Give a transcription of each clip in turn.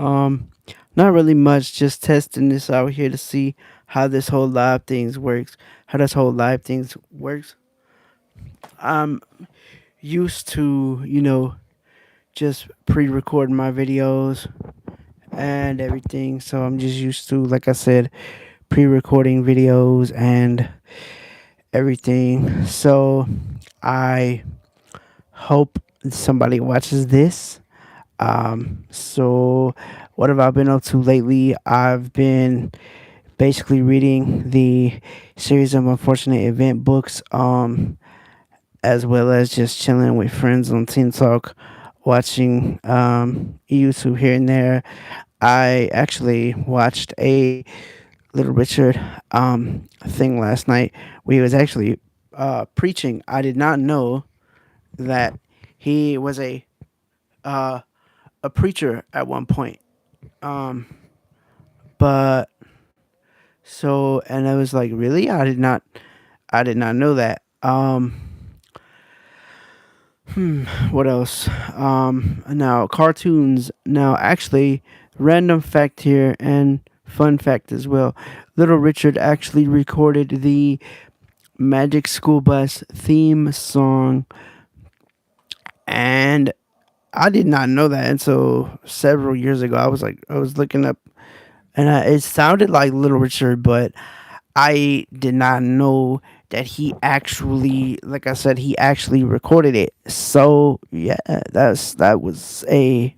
Um, Not really much. Just testing this out here to see how this whole live things works. How this whole live things works. I'm used to, just pre-record my videos and everything. So I'm just used to, like I said, pre-recording videos and everything. So I hope somebody watches this. So what have I been up to lately? I've been basically reading the series of unfortunate event books, as well as just chilling with friends on Teen Talk, watching YouTube here and there. I actually watched a Little Richard thing last night where he was actually preaching. I did not know that he was uh, a preacher at one point. Um, but and I was like, really? I did not know that. What else? Now cartoons. Now, actually, random fact here and fun fact as well. Little Richard actually recorded the Magic School Bus theme song, and I did not know that until several years ago. I was looking up, and it sounded like Little Richard, but I did not know that he actually, like I said, he actually recorded it. So yeah, that was a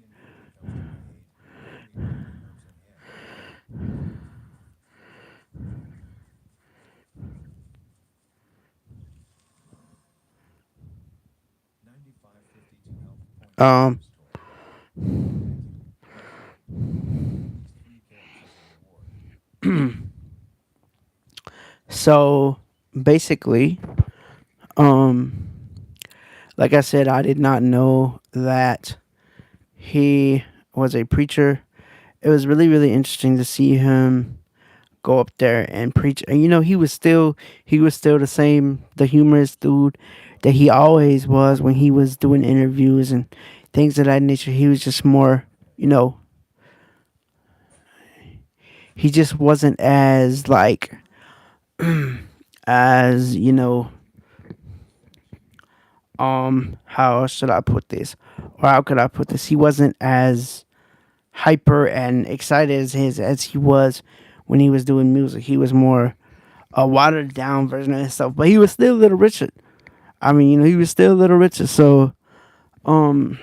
um. So basically, um, like I said, I did not know that he was a preacher. It was really really interesting to see him go up there and preach. And he was still the humorous dude that he always was when he was doing interviews and things of that nature. He was just more, you know, he just wasn't as like as how should I put this, or how could I put this? He wasn't as hyper and excited as he was when he was doing music. He was more a watered down version of himself, but he was still Little Richard. I mean, he was still Little Richard. So, um,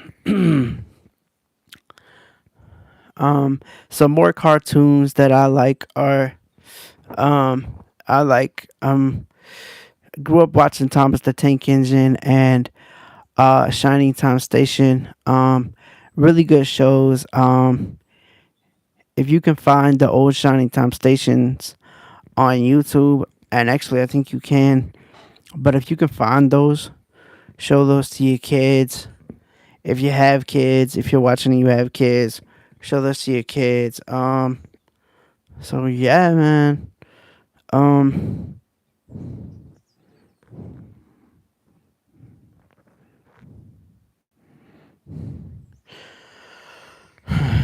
some more cartoons that I like are, I like, grew up watching Thomas the Tank Engine and Shining Time Station. Really good shows. If you can find the old Shining Time Stations on YouTube, and actually I think you can, but if you can find those, show those to your kids. If you have kids, if you're watching and you have kids, show those to your kids. So yeah, man. Um,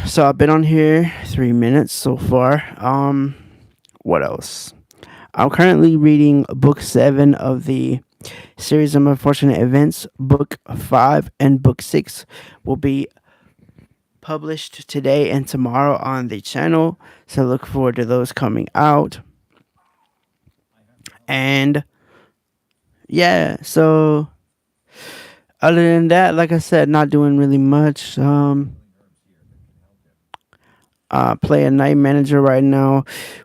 so I've been on here 3 minutes so far. What else? I'm currently reading book 7 of the series of unfortunate events. Book 5 and book 6 will be published today and tomorrow on the channel. So look forward to those coming out. And yeah, so other than that, like I said, not doing really much. Play a night manager right now.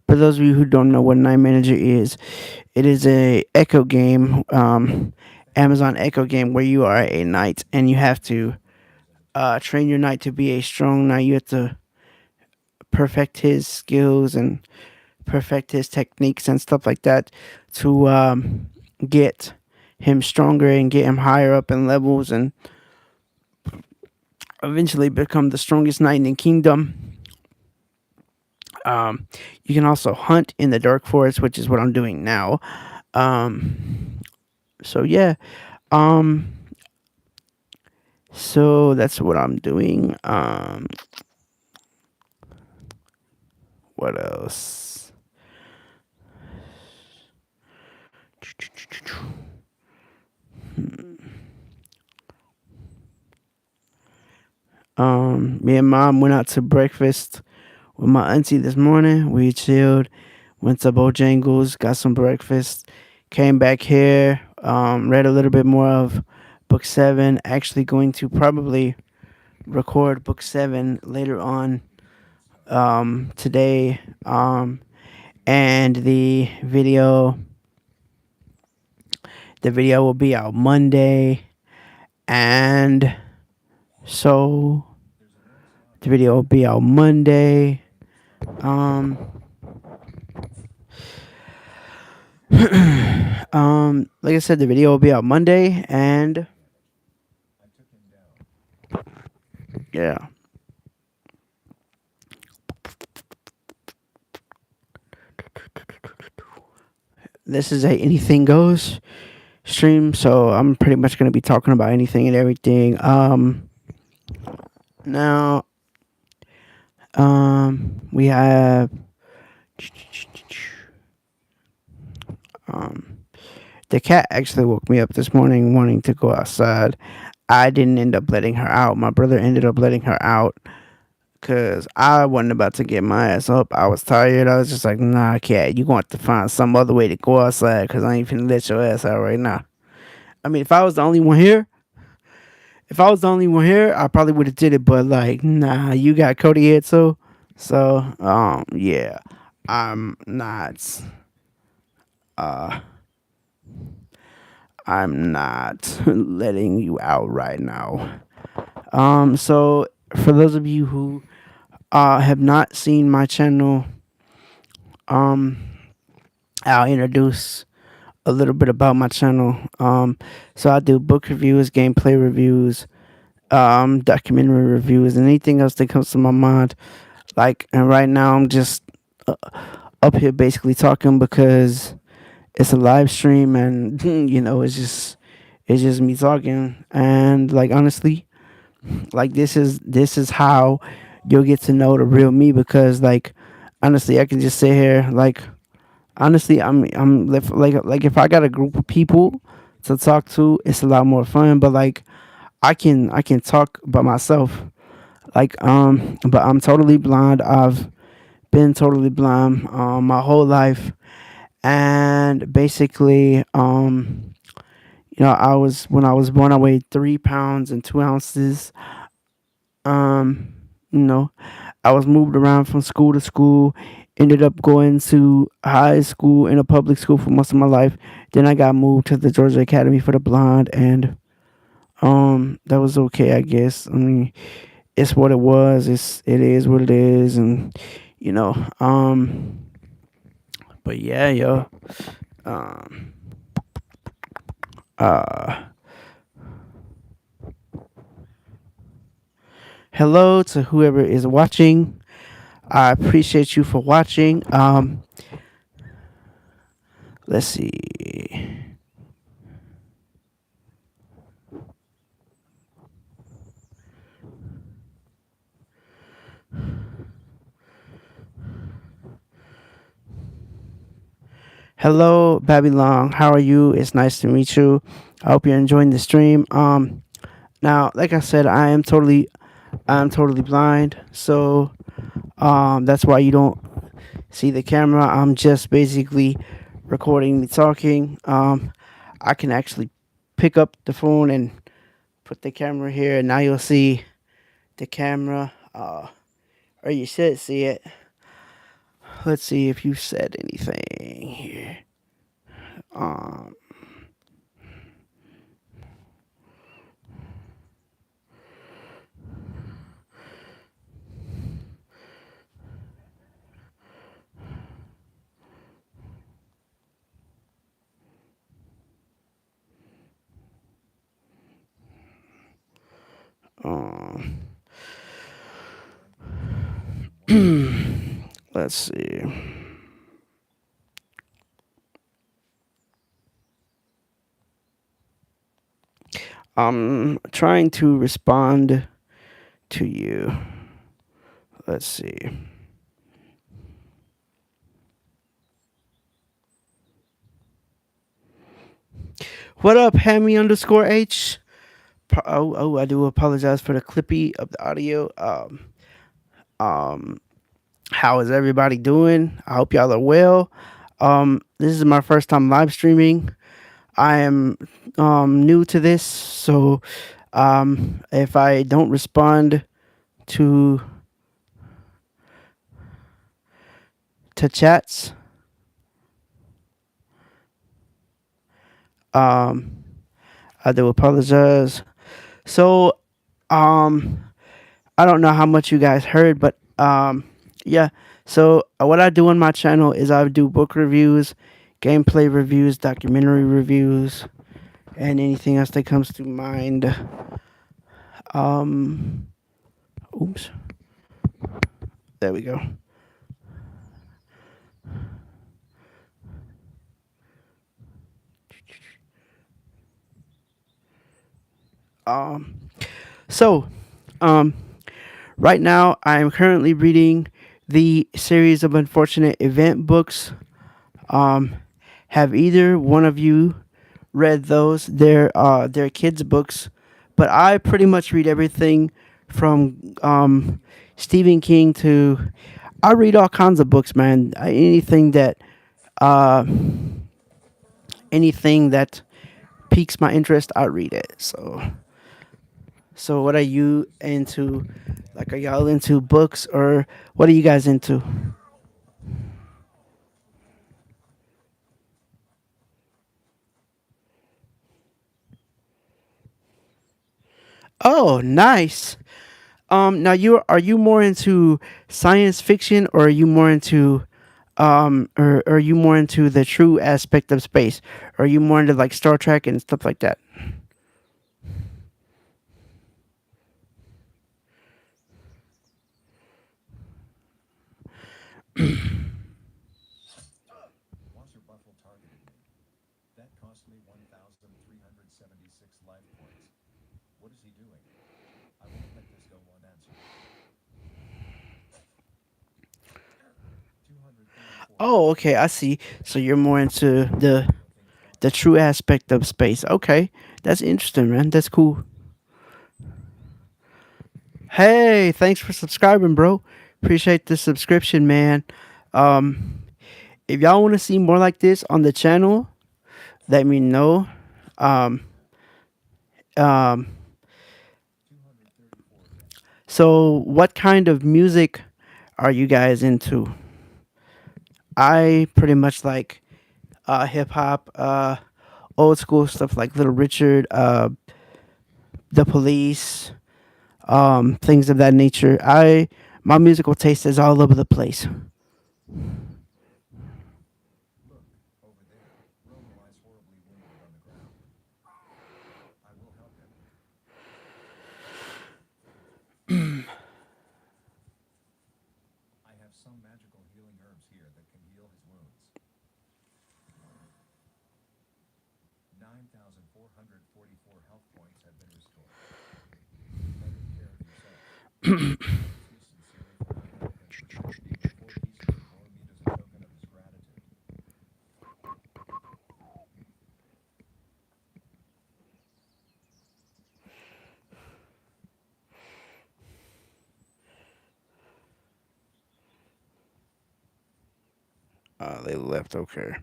For those of you who don't know what night manager is, it is a Echo game, Amazon Echo game where you are a knight and you have to train your knight to be a strong knight. You have to perfect his skills and perfect his techniques and stuff like that to get him stronger and get him higher up in levels and eventually become the strongest knight in the kingdom. Um, you can also hunt in the dark forest, which is what I'm doing now. So yeah, um, so that's what I'm doing. What else? Me and mom went out to breakfast with my auntie this morning. We chilled, went to Bojangles, got some breakfast, came back here, read a little bit more of book seven. Actually, going to probably record book seven later on today. And the video will be out Monday, and so the video will be out Monday. Um, like I said, the video will be out Monday, and yeah, this is a anything goes stream, so I'm pretty much gonna be talking about anything and everything. Now, we have um, the cat actually woke me up this morning wanting to go outside. I didn't end up letting her out. My brother ended up letting her out because I wasn't about to get my ass up. I was tired. I was just like, nah, cat, you going to find some other way to go outside because I ain't finna let your ass out right now. I mean, if I was the only one here, I probably would have did it. But like, nah, you got Cody here too. So, yeah, I'm not, uh, I'm not letting you out right now. So for those of you who have not seen my channel, um, I'll introduce a little bit about my channel. So I do book reviews, gameplay reviews, documentary reviews, and anything else that comes to my mind. Like, and right now I'm just uh, up here basically talking because it's a live stream, and it's just me talking. And like honestly, like this is how you'll get to know the real me because like honestly, I can just sit here like honestly, like if I got a group of people to talk to, it's a lot more fun. But like I can talk by myself. Like but I'm totally blind. I've been totally blind my whole life, and basically I was when I was born I weighed 3 pounds and 2 ounces. Um, you know, I was moved around from school to school, ended up going to high school in a public school for most of my life. Then I got moved to the Georgia Academy for the Blind, and that was okay, I guess. I mean, it's what it was. It is what it is, and you know, but yeah, yo, um, uh, hello to whoever is watching. I appreciate you for watching. Let's see. Hello, Babylon. How are you? It's nice to meet you. I hope you're enjoying the stream. Now, like I said, I'm totally blind, so that's why you don't see the camera. I'm just basically recording me talking. I can actually pick up the phone and put the camera here, and now you'll see the camera. Or you should see it. Let's see if you said anything here. Um, um, let's see. I'm trying to respond to you. Let's see. What up, Hammy underscore H? I do apologize for the clippy of the audio. Um, how is everybody doing? I hope y'all are well. This is my first time live streaming. I am new to this, so if I don't respond to chats, um, I do apologize. So um, I don't know how much you guys heard, but yeah. So what I do on my channel is I do book reviews, gameplay reviews, documentary reviews, and anything else that comes to mind. Um, oops, there we go. Um, so um, right now I am currently reading the series of unfortunate event books. Um, have either one of you read those? They're kids books, but I pretty much read everything from Stephen King to I read all kinds of books, man. Uh, anything that piques my interest, I read it. So what are you into? Like, are y'all into books or what are you guys into? Oh, nice. Now you are you more into science fiction or are you more into or are you more into the true aspect of space? Or are you more into like Star Trek and stuff like that? Oh, okay, I see. So you're more into the true aspect of space. Okay, that's interesting, man. That's cool. Hey, thanks for subscribing, bro. Appreciate the subscription, man. Um, if y'all want to see more like this on the channel, let me know. Um, um, so what kind of music are you guys into? I pretty much like hip hop, old school stuff like Little Richard, The Police, things of that nature. I My musical taste is all over the place. They left. Okay.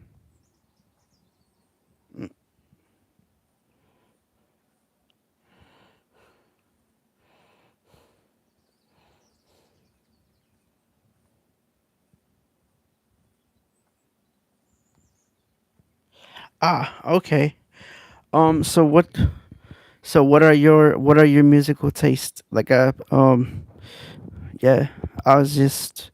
Okay. So what? So what are your musical tastes? Like yeah. I was just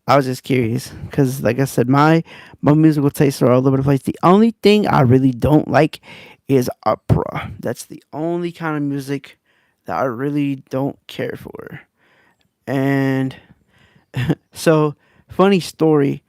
I was just curious because, like I said, my musical tastes are all over the place. The only thing I really don't like is opera. That's the only kind of music that I really don't care for. And so, funny story.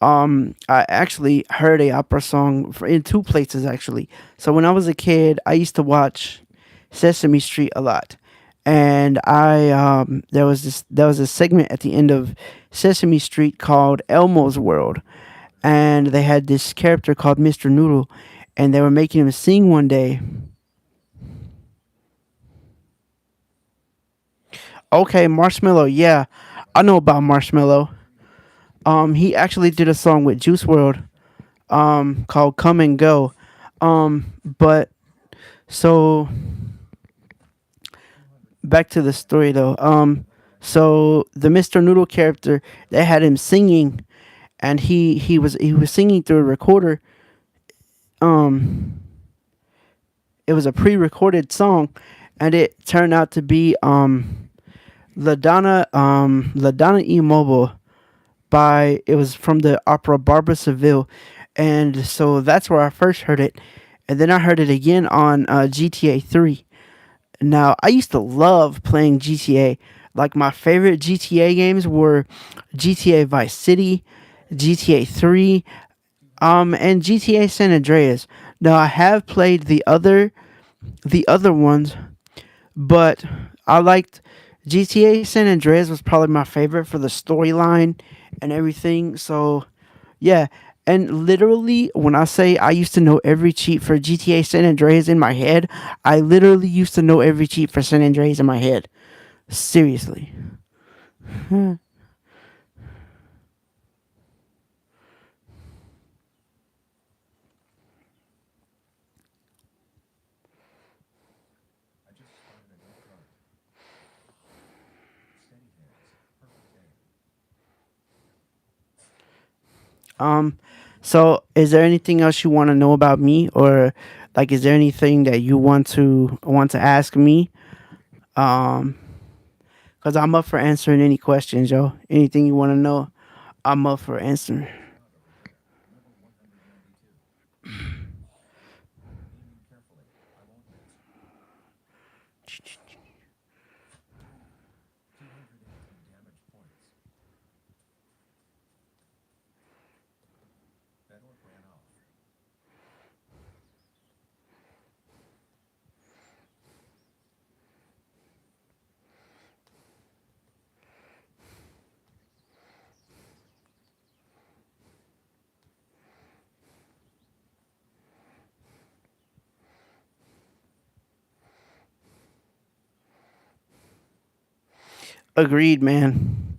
I actually heard a opera song in two places actually. So when I was a kid, I used to watch Sesame Street a lot, and I there was a segment at the end of Sesame Street called Elmo's World, and they had this character called Mr. Noodle, and they were making him sing one day. Okay, Marshmello, yeah, I know about Marshmello. He actually did a song with Juice World, called "Come and Go." But so back to the story though. So the Mr. Noodle character, they had him singing, and he was singing through a recorder. Um, it was a pre-recorded song, and it turned out to be LaDonna E Mobile by, it was from the opera Barbara Seville, and so that's where I first heard it, and then I heard it again on GTA 3. Now, I used to love playing GTA. Like, my favorite GTA games were GTA Vice City, GTA 3, and GTA San Andreas. Now, I have played the other ones, but I liked GTA San Andreas was probably my favorite for the storyline and everything. So, yeah, and literally, when I say I used to know every cheat for GTA San Andreas in my head, I literally used to know every cheat for San Andreas in my head. Seriously. Um, so is there anything else you want to know about me, or like, is there anything that you want to ask me? Um, cause I'm up for answering any questions, yo. Anything you want to know, I'm up for answering. Agreed, man.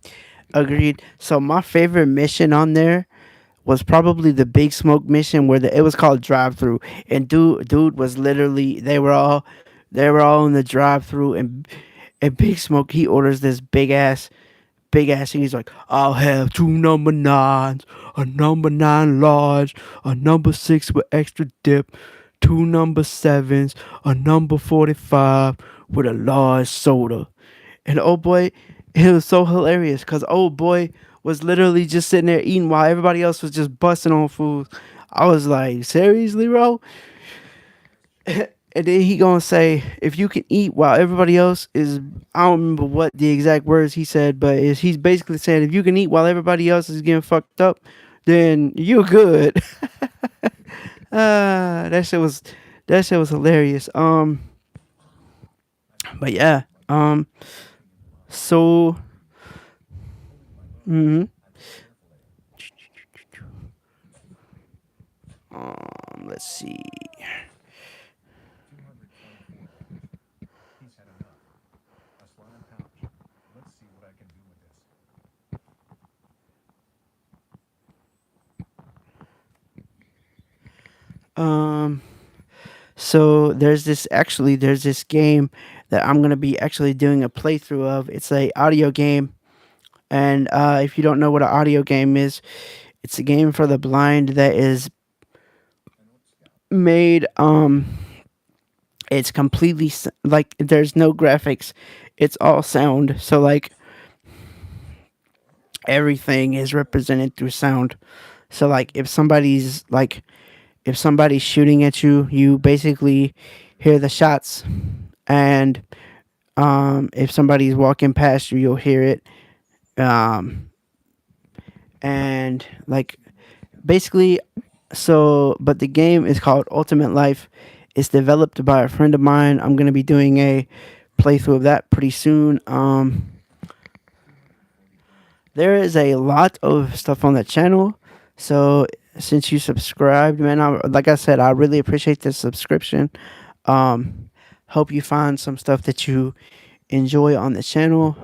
Agreed. So my favorite mission on there was probably the Big Smoke mission, where it was called Drive Through, and dude was literally, they were all in the drive through, and Big Smoke, he orders this big ass, and he's like, I'll have two number nines, a number nine large, a number six with extra dip, two number sevens, a number 45 with a large soda. And oh boy, it was so hilarious because old boy was literally just sitting there eating while everybody else was just busting on food. I was like, seriously, bro? And then he gonna say, if you can eat while everybody else is, I don't remember what the exact words he said, but he's basically saying, if you can eat while everybody else is getting fucked up, then you're good. That shit was hilarious. But yeah. So, mhm. Let's see. Um, so there's this game that I'm gonna be actually doing a playthrough of. It's a audio game, and if you don't know what an audio game is, it's a game for the blind that is made. It's completely like, there's no graphics. It's all sound. So like, everything is represented through sound. So like, if somebody's shooting at you, you basically hear the shots, and if somebody's walking past you, you'll hear it. Um, and like, basically, but the game is called Ultimate Life. It's developed by a friend of mine. I'm gonna be doing a playthrough of that pretty soon. There is a lot of stuff on the channel, so since you subscribed, man. Like I said, I really appreciate the subscription. Um, Hope you find some stuff that you enjoy on the channel.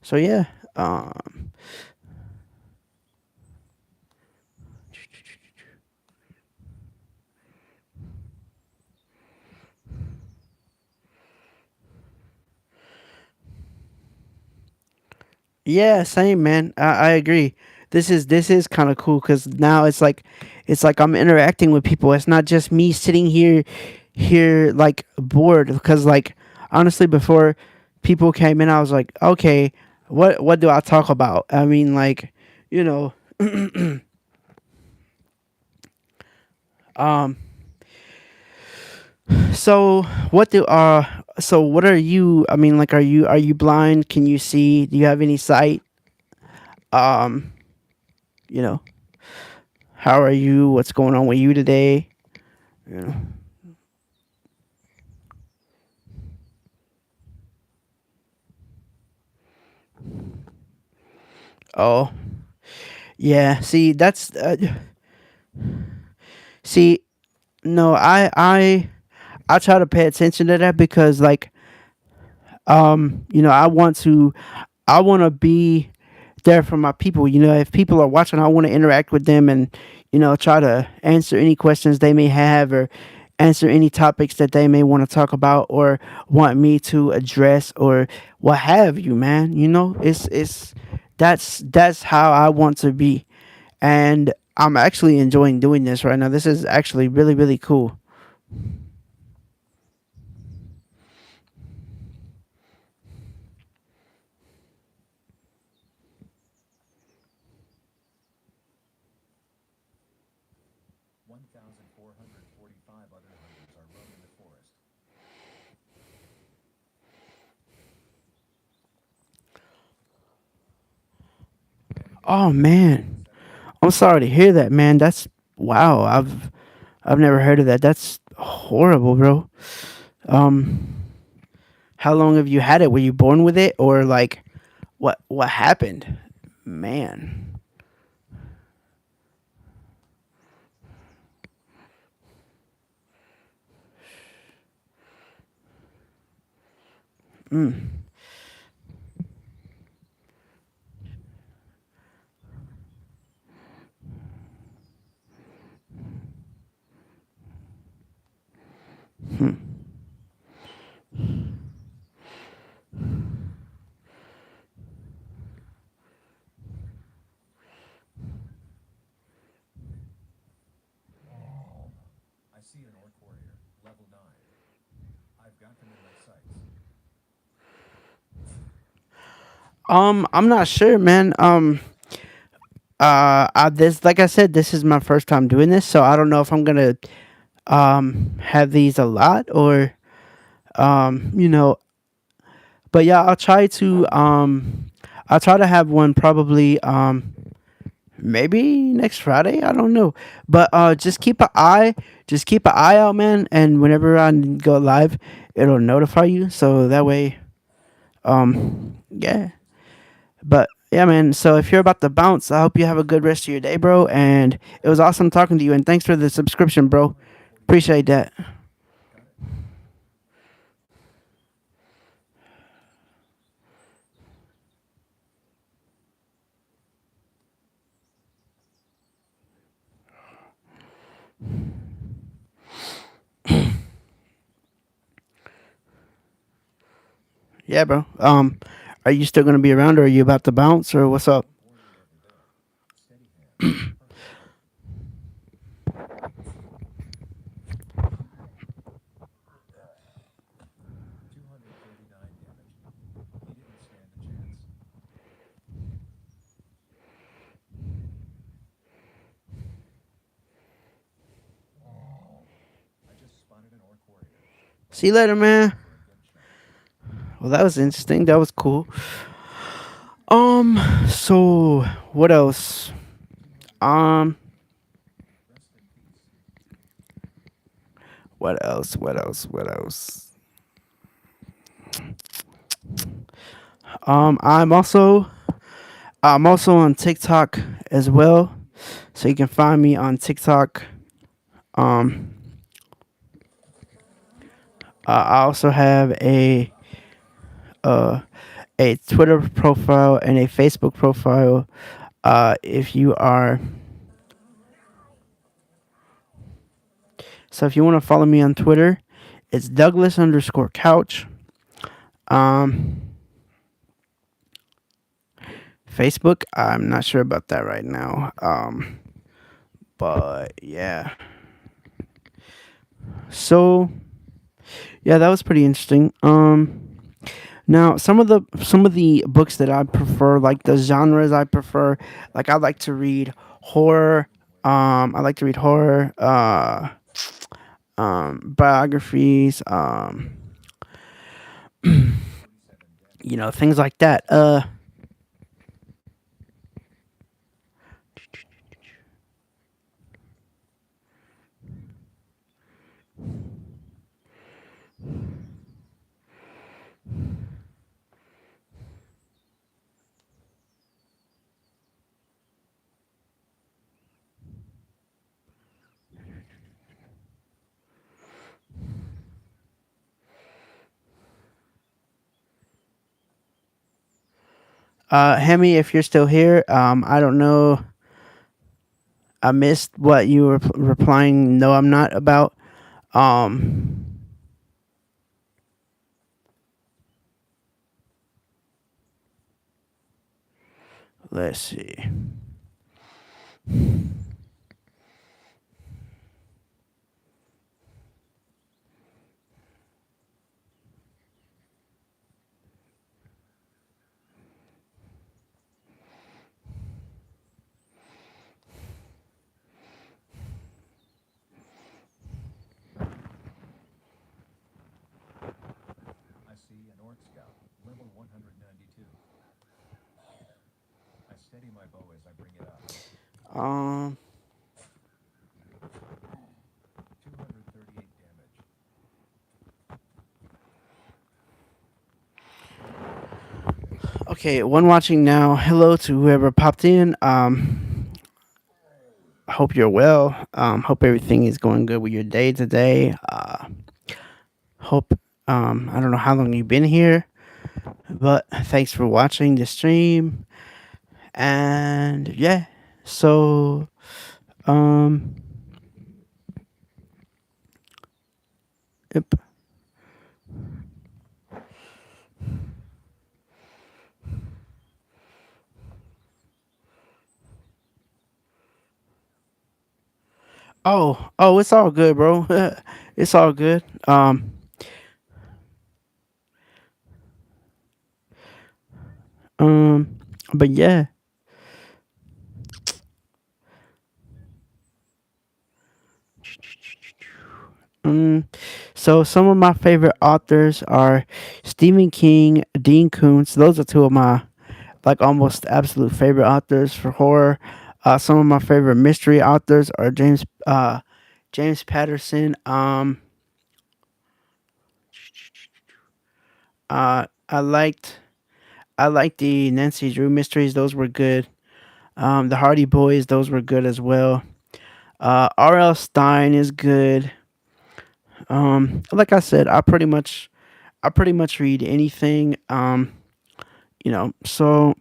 So yeah. Um, Yeah, same man. I agree. This is kind of cool because now it's like I'm interacting with people. It's not just me sitting here like bored. Because like honestly, before people came in, I was like, okay, what do I talk about? I mean, like, you know, um. So what are you? I mean, like, are you blind? Can you see? Do you have any sight? Um, you know, how are you? What's going on with you today? You know. Oh, yeah. See, that's see. No, I try to pay attention to that because like I want to be there for my people. If people are watching, I want to interact with them and try to answer any questions they may have or answer any topics that they may want to talk about or want me to address or what have you, man. It's that's how I want to be, and I'm actually enjoying doing this right now. This is actually really really cool. Oh man, I'm sorry to hear that, man. That's wow. I've never heard of that. That's horrible, bro. Um, how long have you had it? Were you born with it, or like what happened? Man. Mm. Hmm. I'm not sure, man. This like I said, this is my first time doing this, so I don't know if I'm gonna have these a lot or you know. But yeah, I'll try to have one probably maybe next Friday. I don't know, but just keep an eye out, man. And whenever I go live, it'll notify you, so that way, yeah. But yeah, man. So if you're about to bounce, I hope you have a good rest of your day, bro. And it was awesome talking to you. And thanks for the subscription, bro. Appreciate that. Yeah, bro. Are you still gonna be around, or are you about to bounce, or what's up? See you later, man. Well, that was interesting. That was cool. So what else? Um, what else? What else? What else? I'm also on TikTok as well. So you can find me on TikTok. Um, I also have uh, a Twitter profile and a Facebook profile. If you are So if you want to follow me on Twitter, it's Douglas underscore couch. Um, Facebook, I'm not sure about that right now. But yeah. So yeah, that was pretty interesting. Now some of the books that I prefer, like the genres I prefer, like I like to read horror. I like to read horror. Biographies. Things like that. Hemi, if you're still here, I don't know. I missed what you were replying. No, I'm not about. Um, let's see. Um, okay, one watching now. Hello to whoever popped in. Hope you're well. Hope everything is going good with your day today. Hope. I don't know how long you've been here, but thanks for watching the stream. And yeah, so um, yep. Oh, it's all good, bro. It's all good. Um, but yeah. Um, so some of my favorite authors are Stephen King, Dean Koontz. Those are two of my like almost absolute favorite authors for horror. Some of my favorite mystery authors are James Patterson. I liked the Nancy Drew mysteries. Those were good. The Hardy Boys. Those were good as well. R.L. Stein is good. Like I said, I pretty much read anything. So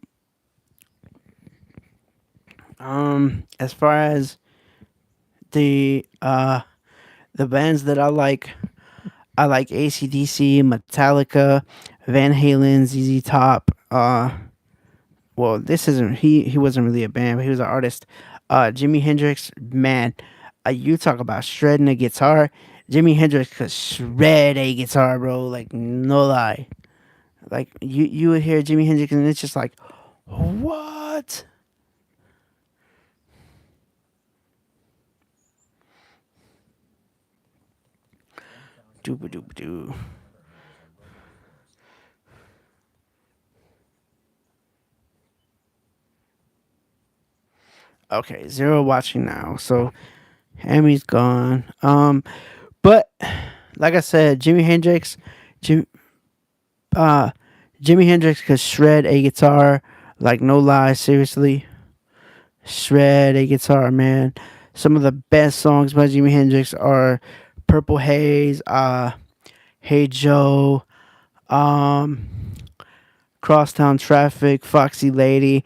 as far as the uh the bands that I like ACDC, Metallica, Van Halen, ZZ Top. Well, this isn't he wasn't really a band, but he was an artist. Jimi Hendrix, man, you talk about shredding a guitar. Jimi Hendrix could shred a guitar, bro. Like no lie. Like you would hear Jimi Hendrix, and it's just like, what? Dooba dooba doo. Okay, zero watching now. So Hammy's gone. But like I said, Jim, uh, Jimi Hendrix could shred a guitar like no lie. Seriously, shredded guitar, man. Some of the best songs by Jimi Hendrix are Purple Haze, Hey Joe, um, Crosstown Traffic, Foxy Lady.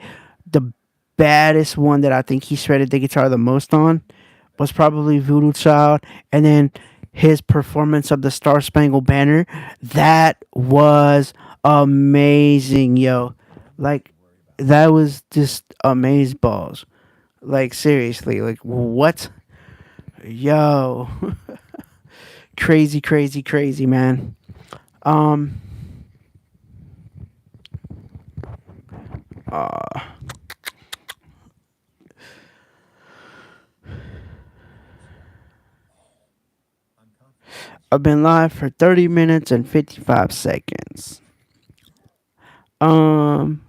The baddest one that I think he shredded the guitar the most on was probably Voodoo Child, and then his performance of the Star Spangled Banner. That was amazing, yo. Like that was just amaze balls. Like seriously, like what? Yo, crazy, crazy, crazy, man. Um, uh, I've been live for 30 minutes and 55 seconds. Um,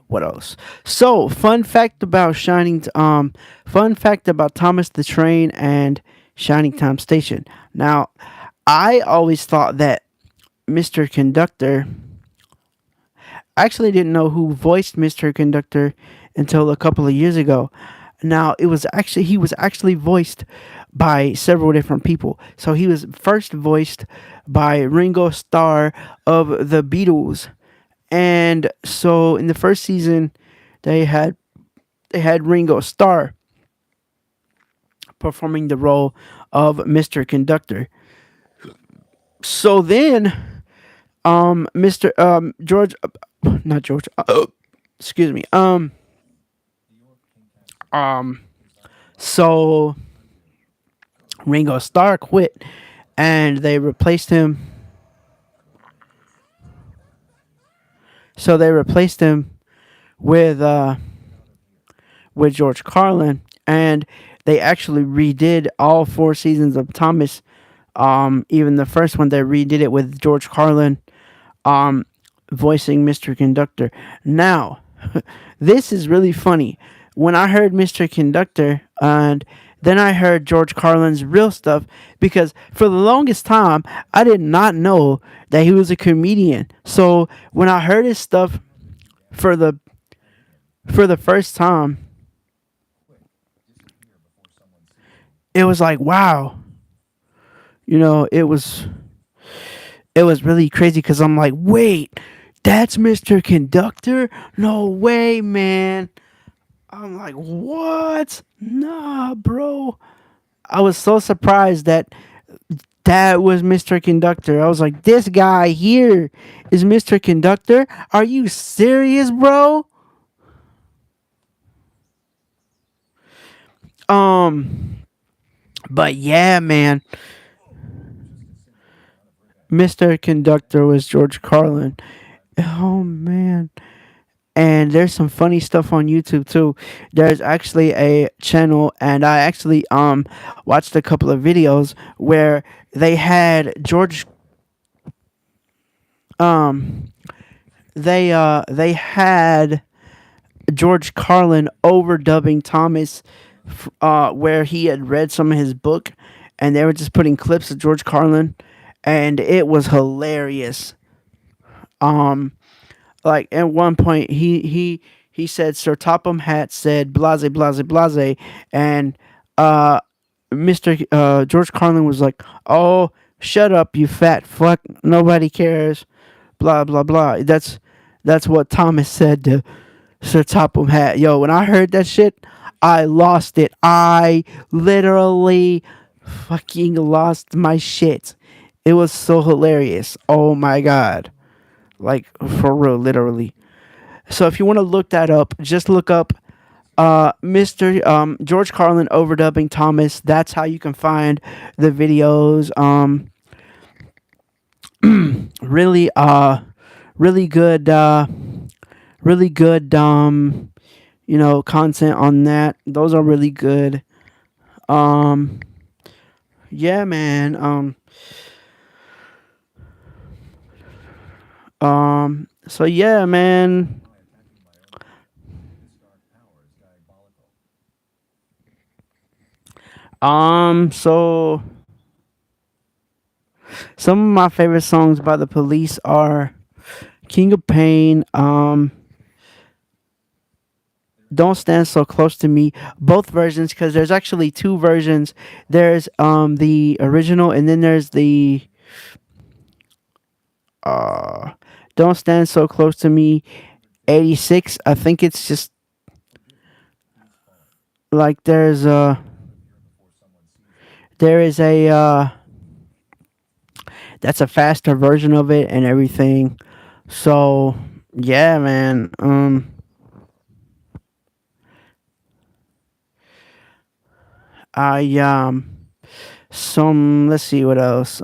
what else? So, fun fact about Thomas the Train and Shining Time Station. Now, I always thought that Mr. Conductor. I actually didn't know who voiced Mr. Conductor until a couple of years ago. Now, he was actually voiced by several different people. So he was first voiced by Ringo Starr of the Beatles. And so in the first season, they had they had Ringo Starr performing the role of Mr. Conductor. So then, Mr. George, not George, excuse me, um, so Ringo Starr quit, and they replaced him. So they replaced him with George Carlin, and they actually redid all four seasons of Thomas. Even the first one, they redid it with George Carlin um, voicing Mr. Conductor. Now, this is really funny. When I heard Mr. Conductor and then I heard George Carlin's real stuff, because for the longest time I did not know that he was a comedian. So when I heard his stuff for the first time, it was like wow, it was really crazy because I'm like, wait, that's Mr. Conductor? No way, man. I'm like, what? Nah, bro. I was so surprised that that was Mr. Conductor. I was like, this guy here is Mr. Conductor? Are you serious, bro? Um, but yeah, man. Mr. Conductor was George Carlin. Oh man. And there's some funny stuff on YouTube too. There's actually a channel, and I actually watched a couple of videos where they had um they had George Carlin overdubbing Thomas, where he had read some of his book, and they were just putting clips of George Carlin, and it was hilarious. Um, like at one point he said Sir Topham Hatt said blase blase blase, and uh Mr. George Carlin was like, "Oh, shut up, you fat fuck! Nobody cares." Blah blah blah. That's what Thomas said to Sir Topham Hatt. Yo, when I heard that shit, I lost it. I literally fucking lost my shit. It was so hilarious. Oh my god. Like for real, literally. So if you want to look that up, just look up Mr. George Carlin overdubbing Thomas. That's how you can find the videos. Really really good really good content on that. Those are really good. Um yeah, man. So yeah, man. So some of my favorite songs by the Police are King of Pain, Don't Stand So Close to Me, both versions, because there's actually two versions. There's the original, and then there's the uh Don't Stand So Close to Me 86. I think it's just like there is a that's a faster version of it and everything. So yeah, man. I some let's see what else.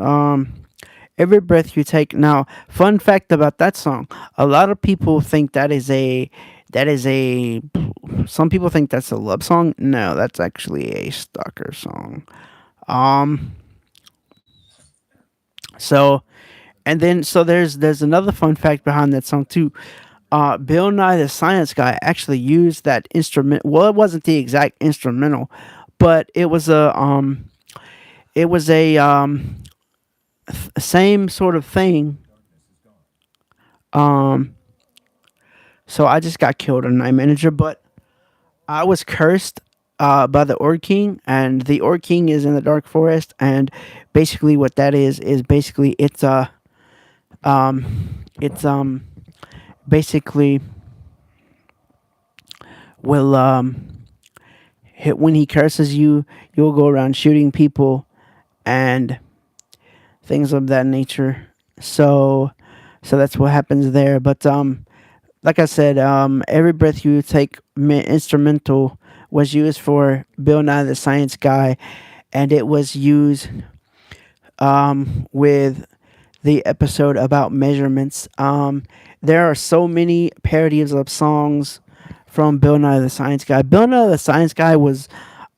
Every breath you take. Now, fun fact about that song: a lot of people think that is a. Some people think that's a love song. No, that's actually a stalker song. Um. So there's another fun fact behind that song too. Bill Nye the Science Guy actually used that instrument. Well, it wasn't the exact instrumental, but it was a same sort of thing. Um, so I just got killed on Night Manager, but I was cursed by the Orc King, and the Orc King is in the Dark Forest, and basically what that is basically it's basically will hit when he curses you, you'll go around shooting people and things of that nature. So that's what happens there. But like I said, every breath you take instrumental was used for Bill Nye the Science Guy, and it was used with the episode about measurements. There are so many parodies of songs from Bill Nye the Science Guy. Bill Nye the Science Guy was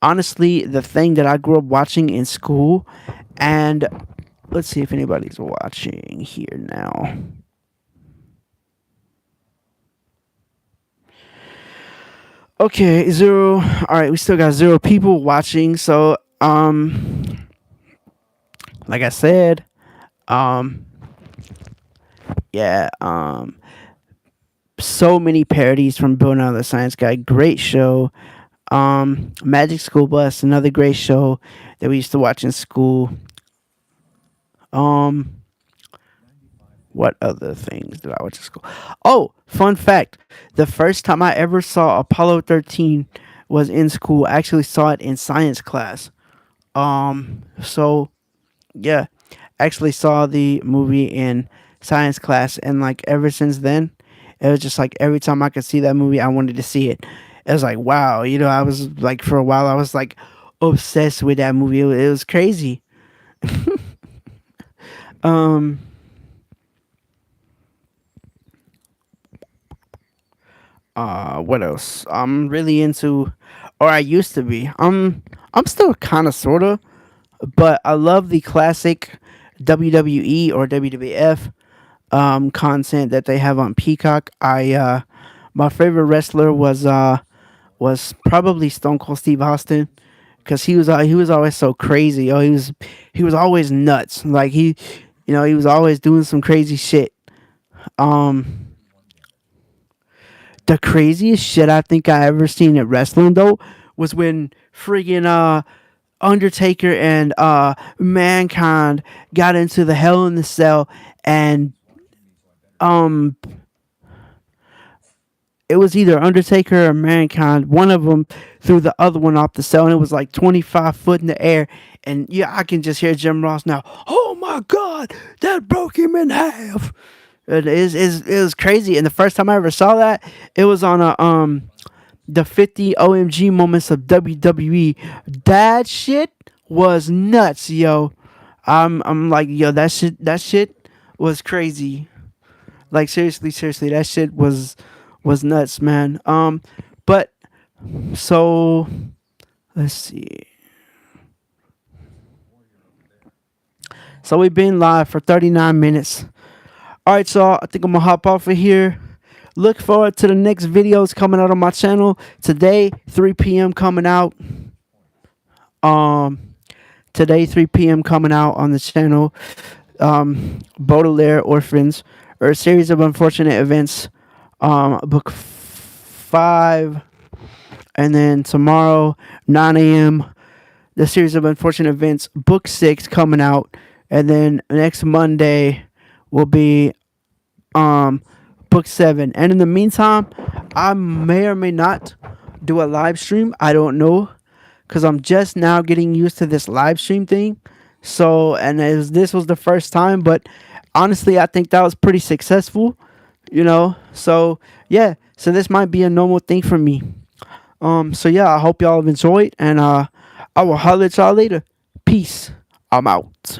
honestly the thing that I grew up watching in school, and let's see if anybody's watching here now. Okay, zero. All right, we still got zero people watching. So, like I said, um, yeah, so many parodies from Bill Nye the Science Guy. Great show. Magic School Bus, another great show that we used to watch in school. Um, what other things did I watch in school? Oh, fun fact: the first time I ever saw Apollo 13 was in school. I actually saw it in science class. So yeah, actually saw the movie in science class, and like ever since then, it was just like every time I could see that movie, I wanted to see it. It was like wow, I was like for a while I was like obsessed with that movie. It was crazy. Um, what else? I'm really into, or I used to be. I'm still kind of sorta, but I love the classic WWE or WWF content that they have on Peacock. I My favorite wrestler was probably Stone Cold Steve Austin because he was always so crazy. Oh, he was always nuts. Like he was always doing some crazy shit. Um, the craziest shit I think I ever seen at wrestling though was when friggin' Undertaker and Mankind got into the Hell in the Cell, and um it was either Undertaker or Mankind. One of them threw the other one off the cell, and it was like 25 foot in the air. And yeah, I can just hear Jim Ross now. Oh my God, that broke him in half. It was crazy. And the first time I ever saw that, it was on a the 50 OMG moments of WWE. That shit was nuts, yo. I'm like, yo, that shit was crazy. Like seriously, that shit was nuts, man. But so let's see. So we've been live for 39 minutes. All right, so I think I'm gonna hop off of here. Look forward to the next videos coming out on my channel today, 3 p.m. coming out. Um, Today 3 p.m. coming out on the channel. Baudelaire Orphans, or a series of unfortunate events. Book 5. And then tomorrow, 9 a.m., the series of unfortunate events, book 6 coming out. And then next Monday will be um book 7. And in the meantime, I may or may not do a live stream. I don't know, because I'm just now getting used to this live stream thing. So, and this was the first time, but honestly, I think that was pretty successful, So, yeah, so this might be a normal thing for me. So yeah, I hope y'all have enjoyed, and I will holler at y'all later. Peace. I'm out.